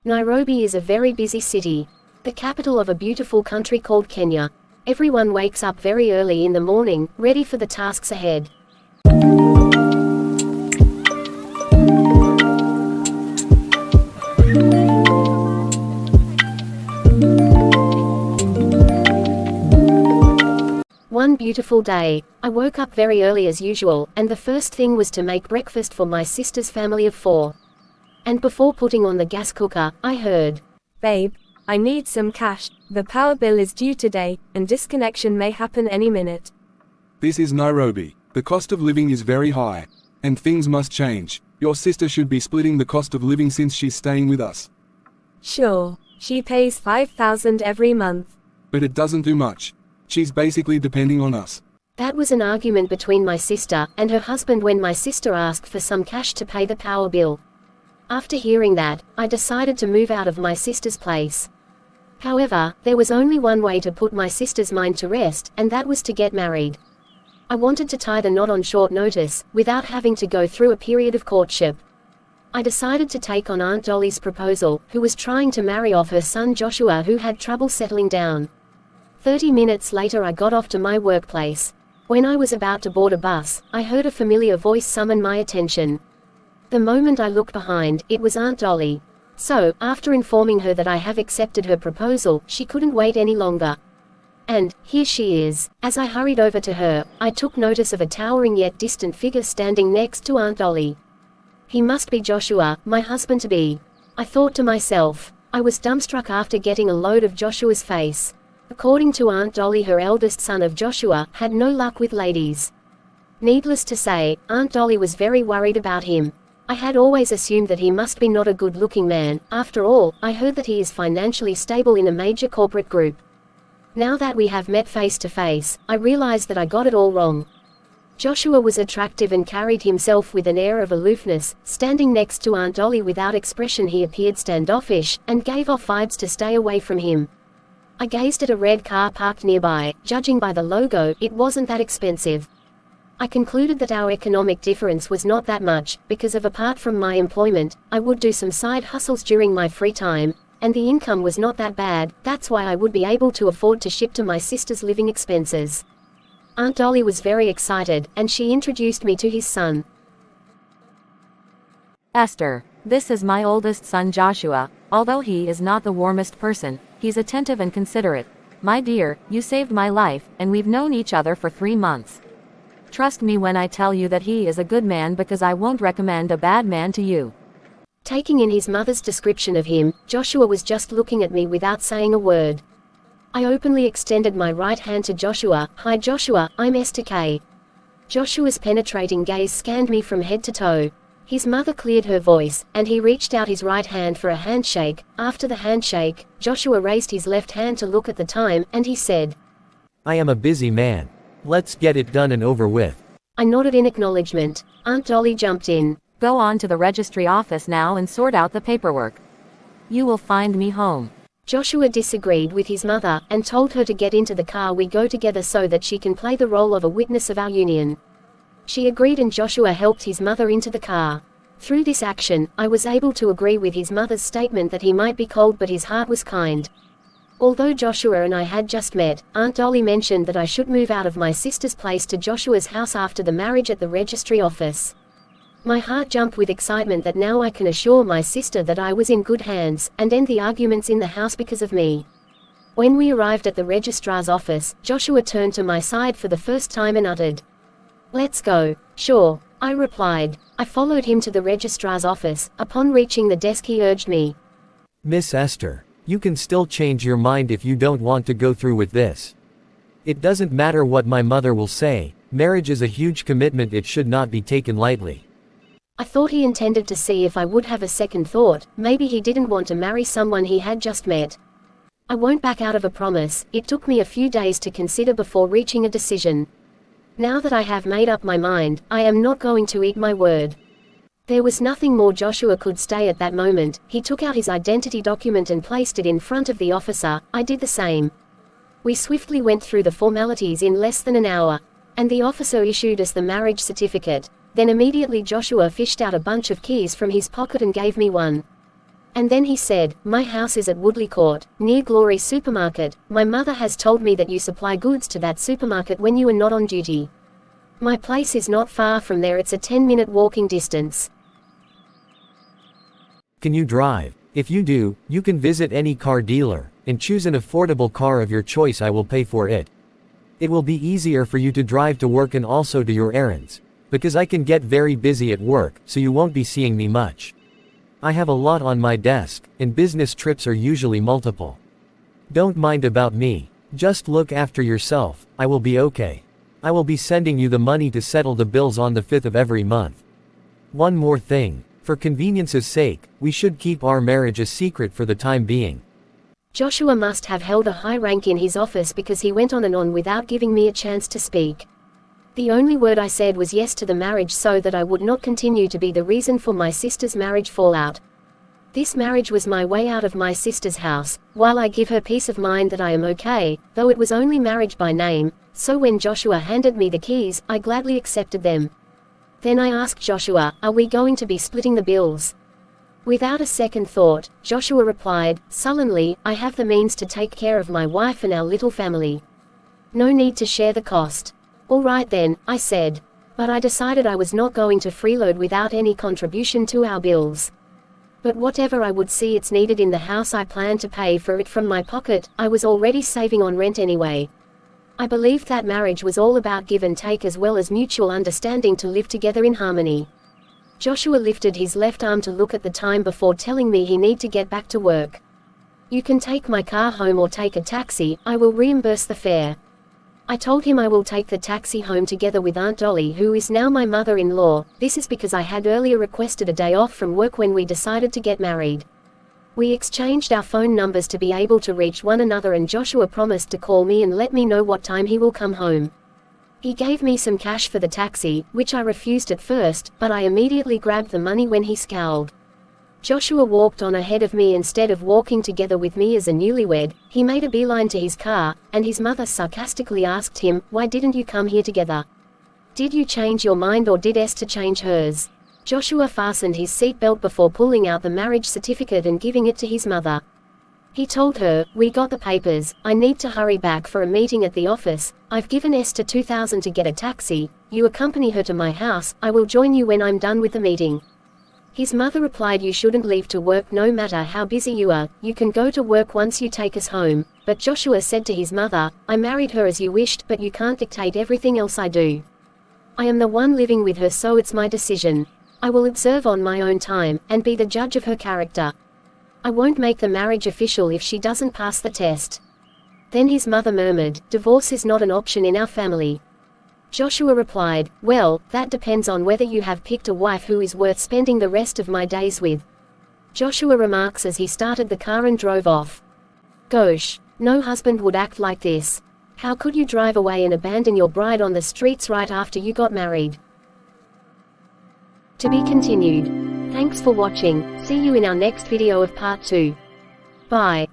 Nairobi is a very busy city. The capital of a beautiful country called Kenya. Everyone wakes up very early in the morning, ready for the tasks ahead. One beautiful day, I woke up very early as usual, and the first thing was to make breakfast for my sister's family of 4. And before putting on the gas cooker, I heard, "Babe, I need some cash. The power bill is due today, and disconnection may happen any minute." This is Nairobi. The cost of living is very high. And things must change. Your sister should be splitting the cost of living since she's staying with us. Sure, she pays 5,000 every month. But it doesn't do much. She's basically depending on us. That was an argument between my sister and her husband when my sister asked for some cash to pay the power bill. After hearing that, I decided to move out of my sister's place. However, there was only one way to put my sister's mind to rest, and that was to get married. I wanted to tie the knot on short notice, without having to go through a period of courtship. I decided to take on Aunt Dolly's proposal, who was trying to marry off her son Joshua, who had trouble settling down. 30 minutes later I got off to my workplace. When I was about to board a bus, I heard a familiar voice summon my attention. The moment I looked behind, it was Aunt Dolly. So, after informing her that I have accepted her proposal, she couldn't wait any longer. And, here she is. As I hurried over to her, I took notice of a towering yet distant figure standing next to Aunt Dolly. He must be Joshua, my husband-to-be. I thought to myself. I was dumbstruck after getting a load of Joshua's face. According to Aunt Dolly, her eldest son of Joshua had no luck with ladies. Needless to say, Aunt Dolly was very worried about him. I had always assumed that he must be not a good-looking man. After all, I heard that he is financially stable in a major corporate group. Now that we have met face to face, I realized that I got it all wrong. Joshua was attractive and carried himself with an air of aloofness. Standing next to Aunt Dolly without expression, he appeared standoffish, and gave off vibes to stay away from him. I gazed at a red car parked nearby. Judging by the logo, it wasn't that expensive. I concluded that our economic difference was not that much, because apart from my employment, I would do some side hustles during my free time, and the income was not that bad. That's why I would be able to afford to ship to my sister's living expenses. Aunt Dolly was very excited, and she introduced me to his son. "Esther, this is my oldest son Joshua. Although he is not the warmest person, he's attentive and considerate. My dear, you saved my life, and we've known each other for 3 months. Trust me when I tell you that he is a good man, because I won't recommend a bad man to you." Taking in his mother's description of him, Joshua was just looking at me without saying a word. I openly extended my right hand to Joshua. "Hi Joshua, I'm Esther K." Joshua's penetrating gaze scanned me from head to toe. His mother cleared her voice, and he reached out his right hand for a handshake. After the handshake, Joshua raised his left hand to look at the time, and he said, "I am a busy man. Let's get it done and over with." I nodded in acknowledgement. Aunt Dolly jumped in. "Go on to the registry office now and sort out the paperwork. You will find me home." Joshua disagreed with his mother, and told her to get into the car we go together so that she can play the role of a witness of our union. She agreed, and Joshua helped his mother into the car. Through this action, I was able to agree with his mother's statement that he might be cold but his heart was kind. Although Joshua and I had just met, Aunt Dolly mentioned that I should move out of my sister's place to Joshua's house after the marriage at the registry office. My heart jumped with excitement that now I can assure my sister that I was in good hands, and end the arguments in the house because of me. When we arrived at the registrar's office, Joshua turned to my side for the first time and uttered, "Let's go." "Sure," I replied. I followed him to the registrar's office. Upon reaching the desk, he urged me, "Miss Esther, you can still change your mind if you don't want to go through with this. It doesn't matter what my mother will say. Marriage is a huge commitment. It should not be taken lightly." I thought he intended to see if I would have a second thought. Maybe he didn't want to marry someone he had just met. I won't back out of a promise. It took me a few days to consider before reaching a decision. Now that I have made up my mind, I am not going to eat my word. There was nothing more Joshua could say at that moment. He took out his identity document and placed it in front of the officer. I did the same. We swiftly went through the formalities in less than an hour, and the officer issued us the marriage certificate. Then immediately Joshua fished out a bunch of keys from his pocket and gave me one. And then he said, "My house is at Woodley Court, near Glory Supermarket. My mother has told me that you supply goods to that supermarket when you are not on duty. My place is not far from there, it's a 10-minute walking distance." Can you drive? If you do, you can visit any car dealer, and choose an affordable car of your choice. I will pay for it. It will be easier for you to drive to work and also to your errands. Because I can get very busy at work, so you won't be seeing me much. I have a lot on my desk, and business trips are usually multiple. Don't mind about me. Just look after yourself, I will be okay. I will be sending you the money to settle the bills on the 5th of every month. One more thing. For convenience's sake, we should keep our marriage a secret for the time being. Joshua must have held a high rank in his office because he went on and on without giving me a chance to speak. The only word I said was yes to the marriage so that I would not continue to be the reason for my sister's marriage fallout. This marriage was my way out of my sister's house, while I give her peace of mind that I am okay, though it was only marriage by name, so when Joshua handed me the keys, I gladly accepted them. Then I asked Joshua, "Are we going to be splitting the bills?" Without a second thought, Joshua replied, sullenly, "I have the means to take care of my wife and our little family. No need to share the cost." "All right then," I said. But I decided I was not going to freeload without any contribution to our bills. But whatever I would see it's needed in the house, I planned to pay for it from my pocket. I was already saving on rent anyway. I believed that marriage was all about give and take as well as mutual understanding to live together in harmony. Joshua lifted his left arm to look at the time before telling me he need to get back to work. "You can take my car home or take a taxi, I will reimburse the fare." I told him I will take the taxi home together with Aunt Dolly, who is now my mother-in-law. This is because I had earlier requested a day off from work when we decided to get married. We exchanged our phone numbers to be able to reach one another, and Joshua promised to call me and let me know what time he will come home. He gave me some cash for the taxi, which I refused at first, but I immediately grabbed the money when he scowled. Joshua walked on ahead of me instead of walking together with me as a newlywed. He made a beeline to his car, and his mother sarcastically asked him, "Why didn't you come here together? Did you change your mind or did Esther change hers?" Joshua fastened his seatbelt before pulling out the marriage certificate and giving it to his mother. He told her, "We got the papers, I need to hurry back for a meeting at the office. I've given Esther $2,000 to get a taxi. You accompany her to my house, I will join you when I'm done with the meeting." His mother replied, "You shouldn't leave to work no matter how busy you are, you can go to work once you take us home." But Joshua said to his mother, "I married her as you wished, but you can't dictate everything else I do. I am the one living with her, so it's my decision. I will observe on my own time, and be the judge of her character. I won't make the marriage official if she doesn't pass the test." Then his mother murmured, "Divorce is not an option in our family." Joshua replied, "Well, that depends on whether you have picked a wife who is worth spending the rest of my days with." Joshua remarks as he started the car and drove off. "Gosh, no husband would act like this. How could you drive away and abandon your bride on the streets right after you got married?" To be continued. Thanks for watching. See you in our next video of part 2. Bye.